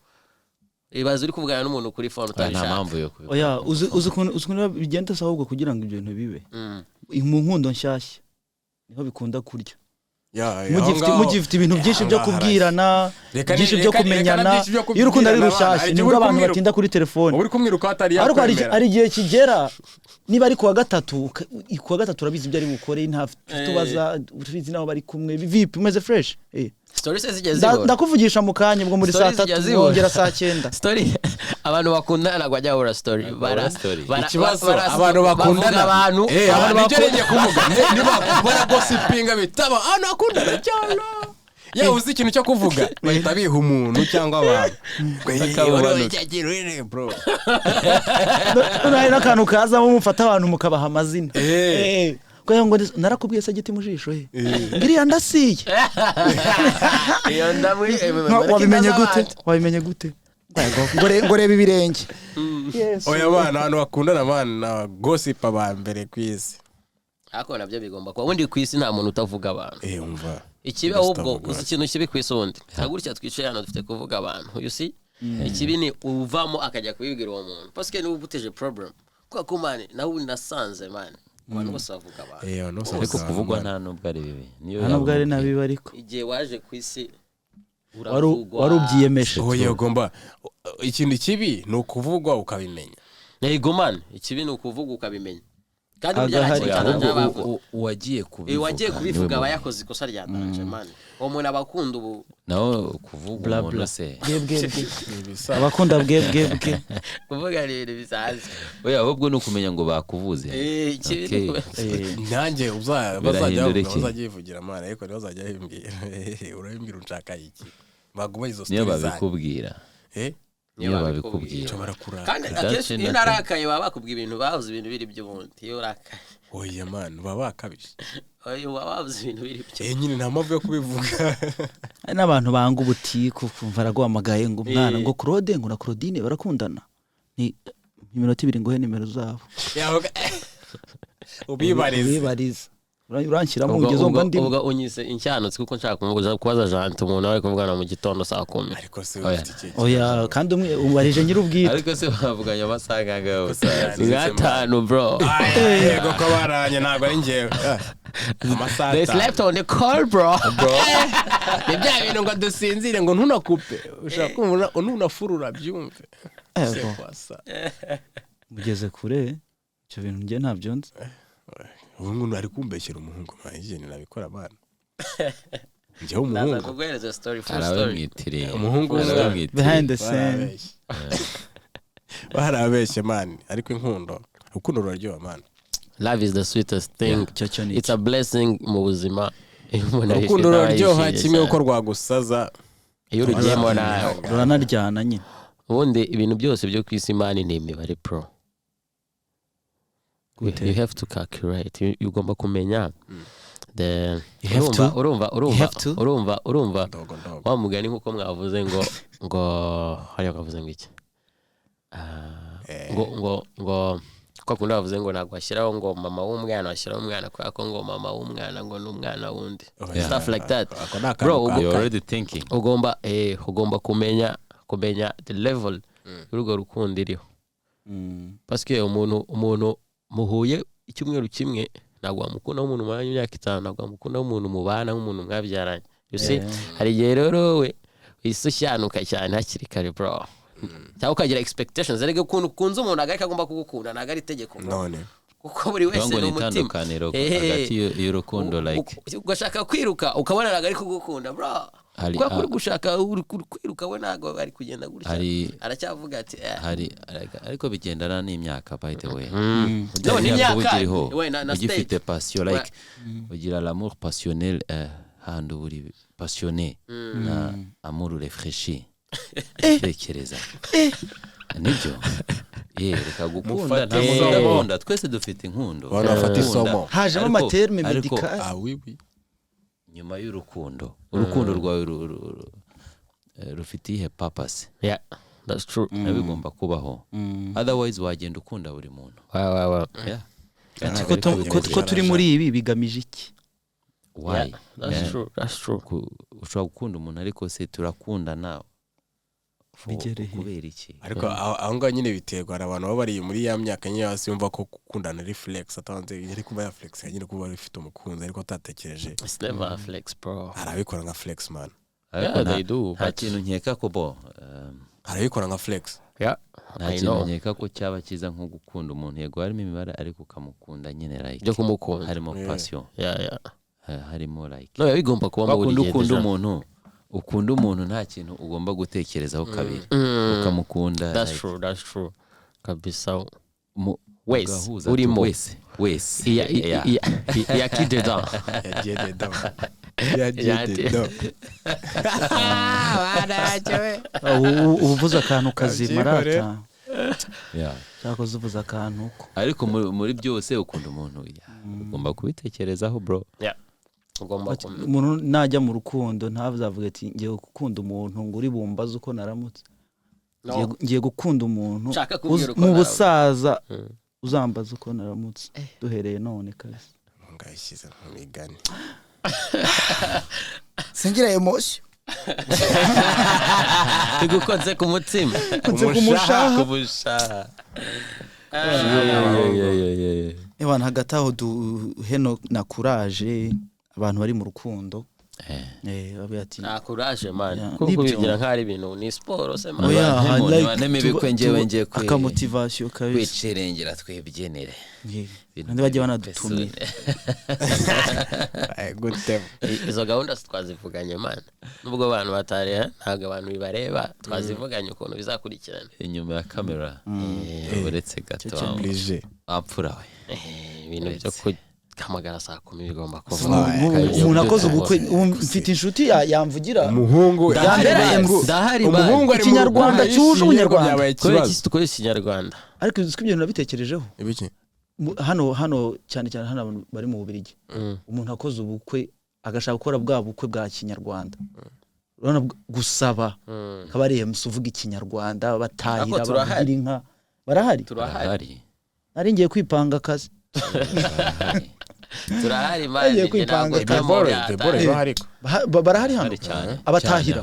ibaze uri kuvugana n'umuntu kuri phone utabishaka oya uzi ukuntu bigenda ahubwo kugira ngo ibyo bintu bibe mu nkundo nshyashya niho bikunda kurya mugifite ibintu byinshi byo kubwirana byinshi byo kumenyana iyo urukundo ari rushyashya nibwo abantu batinda kuri telefone uri kumwiruka atari yakwemera ari igihe kigera niba ari kuwa gatatu urabizi ibyo ari bukore nta tubaza urizi naho bari kumwe vipi umeze fresh stories zigezibona ndakuvugisha mu kanya bwo muri saa 3 ngongera saa 9 story abantu bakundana gwajya hora story ikibazo abantu bakundana abantu bagereye kuvuga niba bara gossipinga bitaba akundana cyane yewe uzi ikintu cyo kuvuga bahita biha umuntu cyangwa abantu bro nari nakantu kaza mufata abantu mukabaha amazina kwa ngo narakubwiye se giti mu jisho ngiriya ndasiye iyo ndamwe wabimenye gute ngo reba ibirenge oya bana abantu bakundana bana gossip abambere kwisi ako nabyo bigomba kuba ubundi kwisi nta muntu utavuga abantu umva ikibi ahubwo uzi ikintu kibi kwisi ubundi nagurya twicaye hano dufite kuvuga abantu you see ikibi ni uvamo akajya kubibwira uwo muntu parce que ni ubuteje problem kwa kumane nawe nasanze man abantu bose bavuga abantu ariko kuvugwa nta nubwo ari bibi niyo nubwo ari nabi ariko igihe waje kwisi wari ubyiyemeje oya ugomba ikintu kibi ni ukuvugwa ukabimenya yego man ikibi ni ukuvuga ukabimenya kandi wagiye kubivuga abayakoze ikosa rya danje man umuntu abakunda ubu naho kuvuga umuntu se abakunda bwe kuvuga rero bisaza oya ahubwo no kumenya ngo bakuvuze nanjye bazagivugira amana ariko bazajya bimbwira urabimbwira unshaka iki baguma izo stories niyo babikubwira niyo babikubwira kandi akenshi iyo narakaye baba bakubwira ibintu bahuze ibintu biri by'ubundi iyo urakaye oya man baba bakabije oya bahuze ibintu biri byo nyine nta mpamvu yo kubivuga n'abantu banga ubutiku kumva araguhamagaye ngo umwana ngo Claude ngo na Claudine barakundana ni iminota 2 ngo he nimero zabo ubibariza uranshyiramo ugeze umva ndi ubwo unyise incyanutse kuko nshaka kubaza Jante umuntu ari kuvugana mu gitondo saa 10 ariko se oya kandi umwe ubarije nyirubwite ariko se bavuganye amasaga ngaho gatanu bro yego ko baranye ntago ari ngewe amasaha they slept on the call bro ni bya bintu ngo dusinzire ngo ntunakupe ushaka kumva ntunafurura byumve mugeze kure icyo bintu nge ntabyo nzi umuntu ari kumbeshyira umuhungu mahije nabikora abana nje umuhungu nakuguhereza story for story umuhungu behind the scene barabeshye man ariko inkundo urukundo ruraryoha man love is the sweetest thing it's a blessing mu buzima urukundo ruraryoha kimwe uko rwagusaza iyo rugiyemo nayo ruranaryana nyine ubundi ibintu byose byo kwisi imana ni imibare pro you have to calculate ugomba kumenya the urumva wa mugani nkuko mwavuze ngo hariya kavuze ngo iki ngo kwa kundi bavuze ngo nagwa ashyiraho ngo mama w'umwana ashyiraho umwana kwa ko ngo mama w'umwana ngo n'umwana wundi stuff like that bro you're already thinking ugomba kumenya the level y'urwo rukundo iriho parce que umuntu muhuye icyumweru kimwe nagwa mukunda umuntu mwanya imyaka 5 nagwa mukunda umuntu mubana nk'umuntu mwabyaranye you see hari gihe rero we wisushanuka cyane hakiri kare bro cyangwa ukagira expectations ariko ukuntu kunze umuntu agarika agomba kugukunda naga ari tegeko none kuko buri wese ni umutima hagati y'urukundo like ugashaka kwiruka ukabona naga ari kugukunda bro kwa kuri gushaka kwiruka we nago ari kugenda gutya aracyavuga ati ariko bigendana n'imyaka by the way no n'imyaka ugifite passion like ugira l'amour passionnel handi uri passionné na amour réfléchi tekereza nibyo reka gukunda nta twese dufite inkundo barafata isomo hajemo amaterme medical oui nyuma y'urukundo urukundo rwawe rufite ihe purpose yeah that's true bigomba kubaho otherwise wagenda ukunda buri muntu ko turi muri ibi bigamije iki why that's true ushobora gukunda umuntu ariko se turakunda nawe kubera iki ariko aho ngaho nyine biterwa abantu baba bari muri ya myaka nyine hasi yumva ko gukundana reflex atanze yari kuba ya flex nyine kuba bifite umukunzi ariko atatekereje it's never a flex bro arabikora nka flex man they do nta kintu nkeka ko bo arabikora nka flex nta kintu nkeka ko cyaba cyiza nko gukunda umuntu yego harimo imibare ariko ukamukunda nyine like byo kumukunda harimo passion harimo like no bigomba kuba mu buri gihe ukunda umuntu nta kintu ugomba gutekerezaho kabiri ukamukunda that's true kabisa wese urimo wese yakide da ubuvuza akantu kazima rata cyakoze uvuza akantu ariko muri byose ukunda umuntu ugomba kubitekerezaho bro umuntu najya mu rukundo ntavuzavuga ati ngiye gukunda umuntu ngo uri bumbaze uko naramutse ngiye gukunda umuntu mu busaza uzambaza uko naramutse duhereye none kazi ngayishyize mu migani singira emotion igukoze ku mutima kumushaha ebana hagati aho heno na courage abantu bari mu rukundo babati na courage man kuko bigira nk'ari ibintu ni sport se man neme aka motivation kabisa kwicerengera twebyenere ndi bajye banadutumira izo gahunda twazivuganye man nubwo abantu batari ntago abantu bibareba twazivuganye ukuntu bizakurikirana inyuma ya kamera uretse gato apfura we ibintu byo kamagara saa 10 bigomba kuva umuntu akoze ubukwe mfite inshuti yamvugira umuhungu ndahari umuhungu ari Kinyarwanda cyuje umunyarwanda kubera iki tukoye Kinyarwanda ariko uziko ibyo nabitekerejeho ibiki hano cyane hano abantu bari mu Bubiligi umuntu akoze ubukwe agashaka gukora bwa bukwe bwa Kinyarwanda urana gusaba kabariye musuvuga Ikinyarwanda batahira bagira inka barahari turahari ari ngiye kwipanga akazi turahari manje ntabwo barahari hano abatahira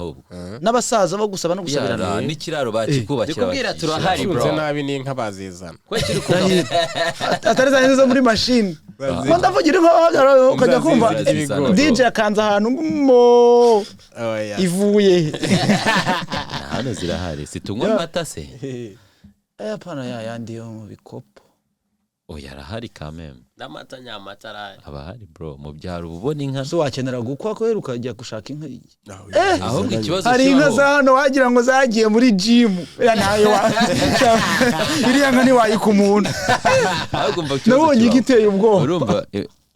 n'abasaza bo gusaba no gusabirana n'ikiraro bakikubakira kubwira turahari bro nze nabi n'inka bazizana kwekiri kuva atari zanyizo muri machine ndavugira inka ukajya kumva DJ akanza ahantu mo ivuye hano zirahari situnywa amata se apana yandi yo mu bikopo oya arahari kameme n'amata nyamata arahari abahari bro mu byaro ubona inka so wakenera gukwa ko ukajya gushaka inka ahubwo ikibazo hari inka za hano wagira ngo zagiye muri gym nayo iriya nka ntiwayika umuntu nabonye igiteye ubwoba urumva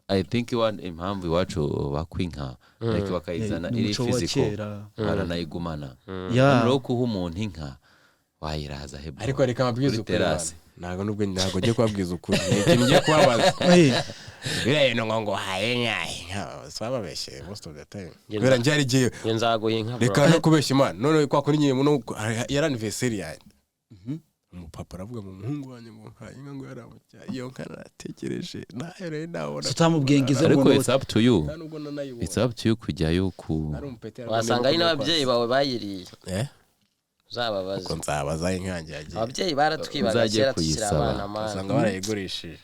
I think impamvu iwacu bakwinka ariko bakayizana iri physical baranayigumana no kuha umuntu inka wayiraza hebwe ariko reka mabwiza ukuri ntago ngiye kubabwiza ukuri ikintu ngiye kubabaza biraye ngo haye nyaye swababeshe most of the time kubera njye giye nzagoye inka reka no kubeshya imana none kwa kuri nyine muno yari anniversary yawe umupapa aravuga mu muhungu wanjye ngo haye inka ngo yaramutya iyo nka natekereje nayo rero ndabona tutamubwengize ariko it's up to you kujyayo ku wasanga ari n'ababyeyi bawe bayiriye uzababaza ko nzabaza inkange yagiye ababyeyi baratwibaga kera tukira abana mana usanga barayigurishije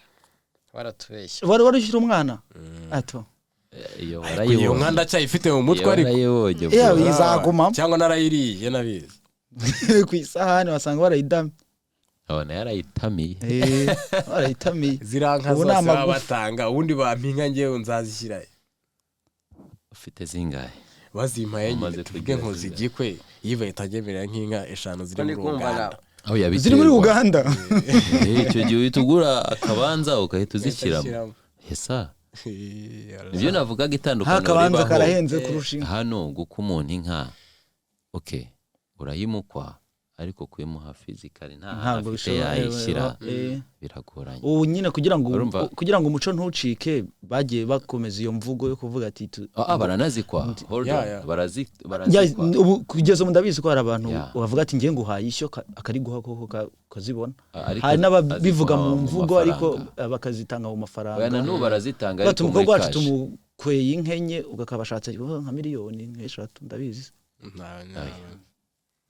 baratubeshye wari ushyira umwana ato iyo nka ndacyayifite mu mutwe ariko izaguma cyangwa narayiriye nabizi ku isahani wasanga barayidamye abana yarayitamiye barayitamiye ziranka zose batanga ubundi bampinka ngewe nzazishyira ufite zingahe bazimpaye nyine twige nkuzigikwe yiva itagemerera nk'inka 5 ziri mu Rwanda ziri muri Uganda icyo gihe utugura akabanza ukahita uzishyiramo hesa nibyo navugaga itandukanye akabanza karahenze kurusha hano guka umuntu inka okay urayimukwa ariko kwimuha physically ntabwo yayishyira biragoranye ubu nyine kugira ngo umuco ntucike bagiye bakomeza iyo mvugo yo kuvuga ati baranazikwa kugeza mu ndabizi ko hari abantu bavuga ati ngiye nguhaye ishyo akari guha koko kazibona hari n'ababivuga mu mvugo ariko bakazitanga mu mafaranga oya nanubu barazitanga ariko umukobwa wacu tumukweye inkenye ugakabashatse nka miliyoni 3 ndabizi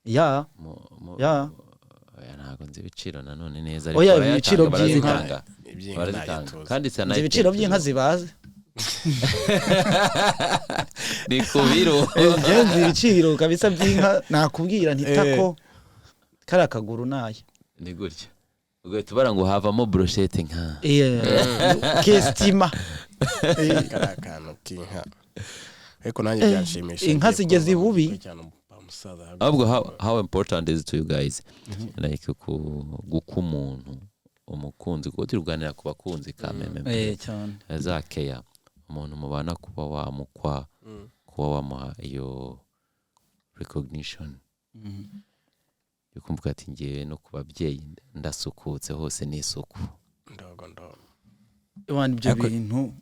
ya ntago nzi ibiciro nanone neza ariko ibiciro by'inka barazitanga kandi sana ibiciro by'inka zibaze ni kubiro ngenzi ibiciro kabisa by'inka nakubwira ntitako kara kaguru naye ni gutya ubwo tubara ngo havamo brochette nka kestima karakantu k'inka ariko nanjye byashimishije inka zigeze ibubi ahubwo how important is it to you guys like guka umuntu umukunzi kuko turuganira ku bakunzi kameme cyane azakeya umuntu mubana kuba wamukwa kuba wamuha iyo recognition yukumvuga ati ngiye no ku babyeyi ndasukutse hose n'isuku ibyo bintu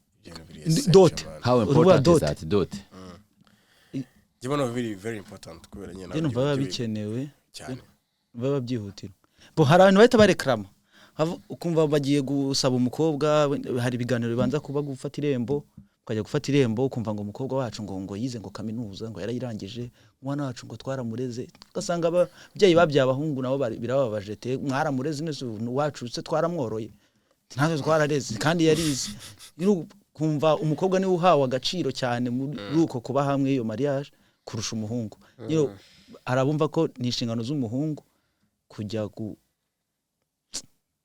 dote how important is that dote Jibona very important kubera nyine nabyo baba bikenewe cyane baba byihutira bo hari abantu bahita barekrama ukumva bagiye gusaba umukobwa hari ibiganiro bibanza kuba gufata irembo ukajya gufata irembo ukumva ngo umukobwa wacu ngo yize ngo kaminuza ngo yarayirangije umwana wacu ngo twaramureze ugasanga ababyeyi babyabahungu nabo birababaje te mwaramureze nese wacu se twaramworoye ntazo twarareze kandi yarize kumva umukobwa ni uhawe agaciro cyane muri uko kuba hamwe iyo mariage kurusha umuhungu yo arabumva ko ni inshingano z'umuhungu kujya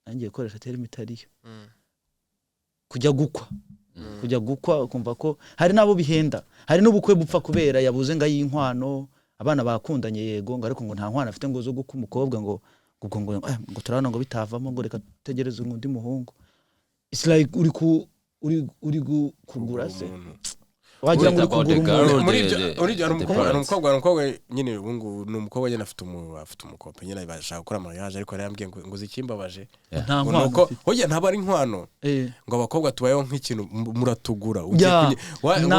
nangiye koresha term itariyo kujya gukwa kumva ko hari nabo bihenda hari n'ubukwe bupfa kubera yabuze nga y'inkwano abana bakundanye yego ngo ariko ngo nta nkwano afite ngo zo guka umukobwa ngo turabona ngo bitavamo ngo reka tegereze undi muhungu it's like uri kugura se wagira ngo uri umukobwa nyine ubungu ni umukobwa nyine afite umukope nyine bashaka gukora mariage ariko yarambwiye ngo zikimbabaje nuko hoya ntaba ari inkwano ngo abakobwa tubayeho nk'ikintu muratugura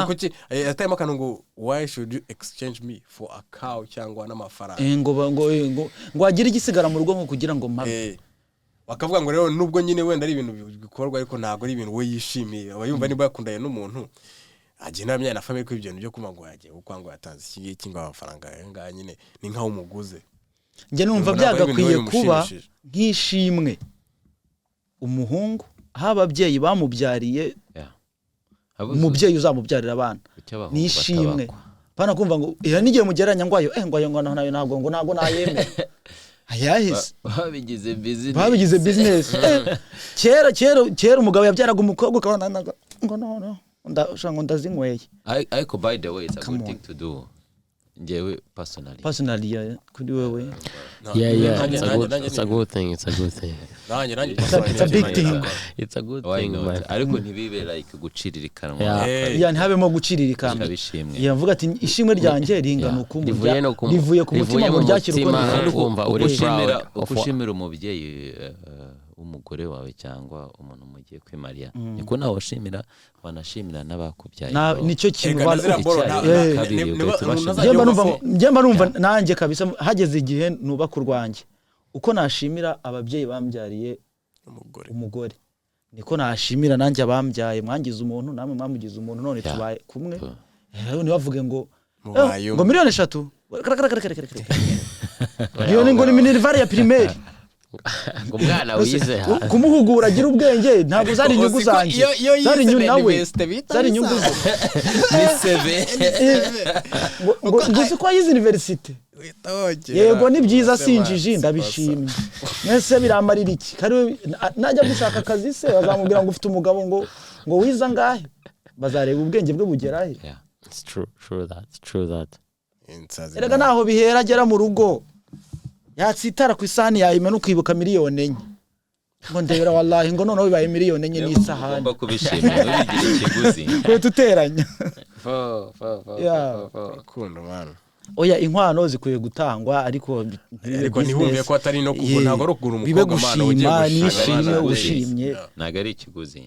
kuki atayemo akantu ngo why should you exchange me for a cow cyangwa n'amafaranga ngo wagira igisigara mu rugo ngo kugira ngo mpabe bakavuga ngo rero nubwo nyine wenda ari ibintu bikorwa ariko ntabwo ari ibintu we yishimiye aba yumva niba yakundanye n'umuntu agenda amenya na family ko ibyo byo kuma ngo yagiye kuko ngo yatanze iki ngiki ngo amafaranga ngaha nyine ni nkaho umuguze njye numva byagakwiye kuba nk'ishimwe umuhungu aho ababyeyi bamubyariye umubyeyi uzamubyarira abana ni ishimwe pana kumva ngo n'igihe mugeranya ngwayo ngo nayo ntabwo nayemera ayahise babigize business kera umugabo yabyaraga umukobwa ukabona ngo no ndazinyweye ariko by the way it's a good thing to do njyewe personally kuri wewe it's a good thing it's a good thing it's a big thing it's a good thing ariko ntibibe like guciririkanwa ntihabemo guciririkanwa yavuga ati ishimwe ryanjye ringana rivuye ku mutima mu ryakira ushimira umubyeyi umugore wawe cyangwa umuntu mugiye kwimarira niko nawe washimira wanashimira n'abakubyaye nicyo kintu njyemba numva nanjye kabisa hageze igihe nuba kurwanje uko nashimira ababyeyi bambyariye umugore niko nashimira nanjye abambyaye mwangize umuntu namwe mwamugize umuntu none tubaye kumwe ni bavuge ngo miliyoni 3 miliyoni ngo ni minerval ya primaire ngo mwana wize kumuhugura agira ubwenge ntabwo zari inyungu zanjye zari inyungu nawe zari inyungu ze ngo ngize ko yize university yego ni byiza sinjiji ndabishimye mwese biramarira iki kari najya gushaka akazi se bazamubwira ngo ufite umugabo ngo wiza ngahe bazareba ubwenge bwe bugerahe it's true that erega naho bihera agera mu rugo yatsitara ku isahani yayimena ukibuka miliyoni 4 ngo ndebera wallahi ngo noneho bibaye miliyoni 4 n'isahani ugomba kubishimira ubigira ikiguzi kwe tuteranya kundo man oya inkwano zikuye gutangwa ariko ntihumve ko atari no kugura ntabwo ari kugura umukobwa mana ugiye gushimye ntabwo ari ikiguzi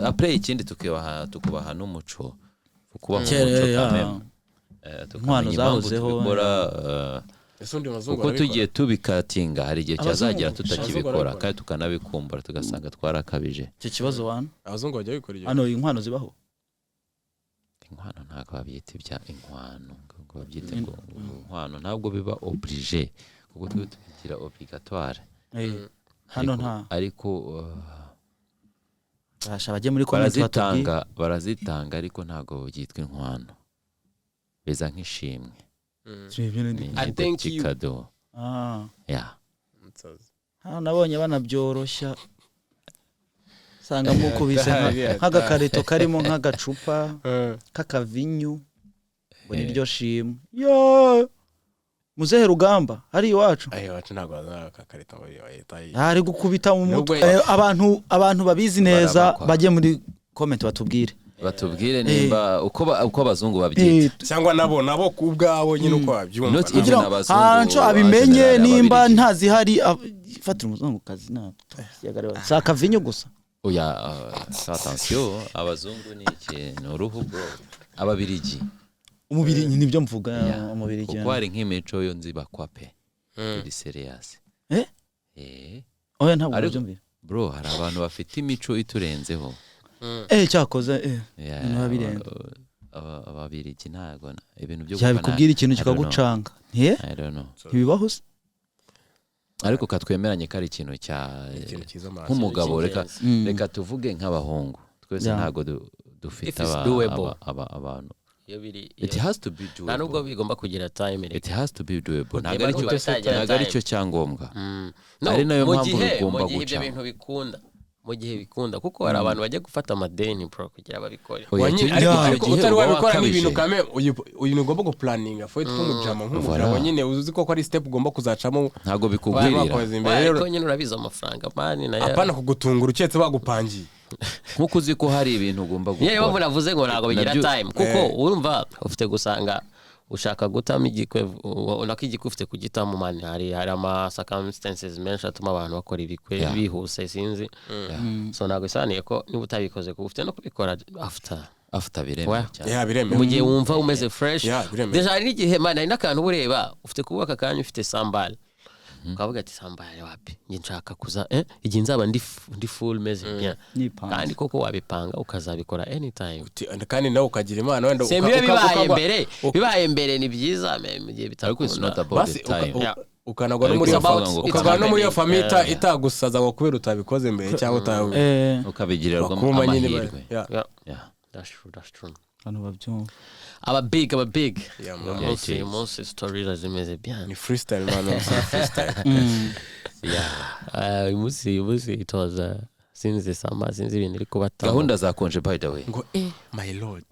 après ikindi tukubaha n'umuco kubaha umuco kameme inkwano zahozeho uko tugiye tubikatinga hari igihe cyazagera tutakibikora kandi tukanabikumbura tugasanga twarakabije icyo kibazo wana abazungu bajya bikora ibyo hano inkwano zibaho inkwano ntabwo babyita ibya inkwano ngo babyite ngo inkwano ntabwo biba obligé kuko tugira obligatoire hano nta ariko bajye muri comment barazitanga ariko ntabwo byitwa inkwano beza nk'ishimwe I think you nabonye banabyoroshya sanga mukubise nk'agakarito karimo nk'agacupa k'akavinyu ngo niryo shimwe muzehe rugamba ari iwacu ntabwo akakarito ari gukubita mu mutwe abantu babizi neza bajye muri comment batubwire nimba uko abazungu babyita cyangwa nabo kubwabo nyine uko babyumva hanco abimenye nimba ntazihari fatira umuzungu kazi ntabwo saka vinyo gusa oya attention abazungu ni ikintu uruhugo ababirigi umubiri nibyo mvuga umubirigi kuko hari nk'imico yo nzibakwa pe iri serious oya ntabwo byumvira bro hari abantu bafite imico iturenzeho cyakoze nabirenga ababirigi ntago ibintu byo cyabikubwira ikintu kikagucanga ntibibaho se ariko katwemeranye ko ari ikintu nk'umugabo reka tuvuge nk'abahungu twese ntago dufite abantu it has to be doable nubwo bigomba kugira time it has to be doable ntago ari cyo cyangombwa ari nayo mpamvu bigomba guca ibyo bintu bikunda mu gihe bikunda kuko hari abantu bajya gufata amadeni pro kugira babikore ariko utari wabikora n'ibintu kame uyu ugomba guplaninga for it kumujama nk'umugabo nyine uzi ko ari step ugomba kuzacamo ntago bikugwirira ariko nyine urabiza amafaranga mani na apana kugutungura uketse bagupangiye nkuko uzi ko hari ibintu ugomba gukora yewe munavuze ngo ntago bigira time kuko urumva ufite gusanga ushaka gutama igikwe unako igikwe ufite kugitama mani hari ama circumstances menshi atuma abantu bakora ibikwe bihuse sinzi so ntago isaniye ko niba utabikoze ko ufite no kubikora after bireme cyane mu gihe wumva umeze fresh deja hari n'igihe mani hari n'akantu bureba ufite kubaka kanya ufite sambal ukavuga ati sambaye wapi nge nshaka kuza igihe nzaba ndi full meze bien kandi koko wabipanga ukazabikora anytime kandi nawe ukagira imana wenda bibaye mbere ni byiza mu gihe bitakunda ukanagwa no muri iyo famita itagusaza ngo kubera utabikoze mbere cyangwa ukabigirirwa amahirwe. That's true. Hano babyumva aba big most stories azimeze bien ni freestyle man freestyle musi it was since the summer since ibintu iri kubata gahunda zakonje by the way ngo my lord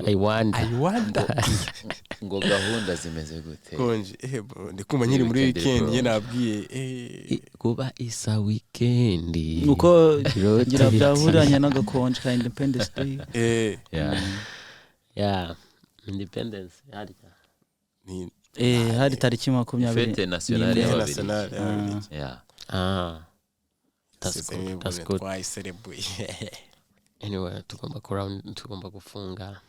I wonder ngo gahunda zimeze gute konje ndikumva nyiri muri weekend ye nabwiye kuba isa weekend uko ngira byahuranye n'agakonje ka Independence Day Independence hari tariki 20 fete nationale that's good why celebrate anyway tugomba gufunga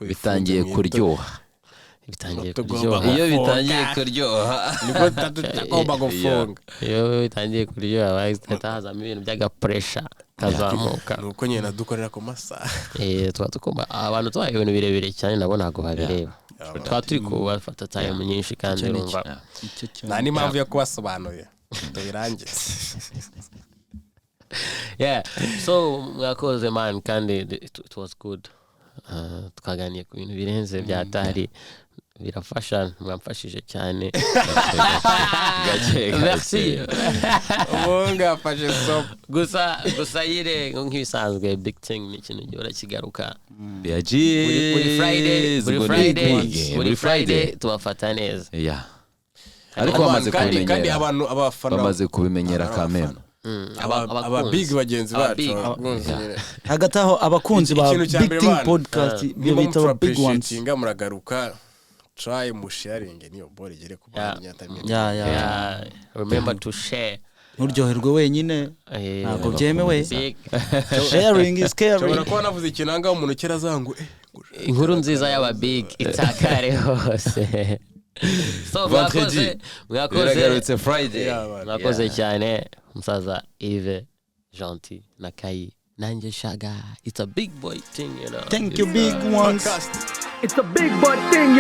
bitangiye kuryoha iyo bitangiye kuryoha niko tugomba gufunga iyo bitangiye kuryoha bahazamo ibintu by'aga pressure kazamuka nuko nyene dukorera ku masaha twatukomba abantu twaye ibintu birebire cyane nabo ntago babireba twaturi kubafata time nyinshi kandi urumva nani mpamvu yo kubasobanurira tubirangize so mwakoze man kandi it was good twaganiye ku bintu birenze byatari birafasha mwamfashije cyane merci ubunga fashe so gusa yire nk'ibisanzwe big thing ni ikintu gihora kigaruka buri Friday tubafata neza ariko kandi abantu abafana bamaze kubimenyera kameme aba big bagenzi bacu hagati aho abakunzi ba Big Thing Podcast bita big ones muragaruka try sharing niyo bore gere ku remember to share nuryoherwe wenyine ntabwo byemewe sharing is caring cyobora ko navuze ikinanga umuntu kera zangu inkuru nziza y'aba big itakare hose so mwakoze Friday mwakoze cyane musaza Yves Gentil na Kai nanje Shaga it's a big boy thing thank you big ones it's a big boy thing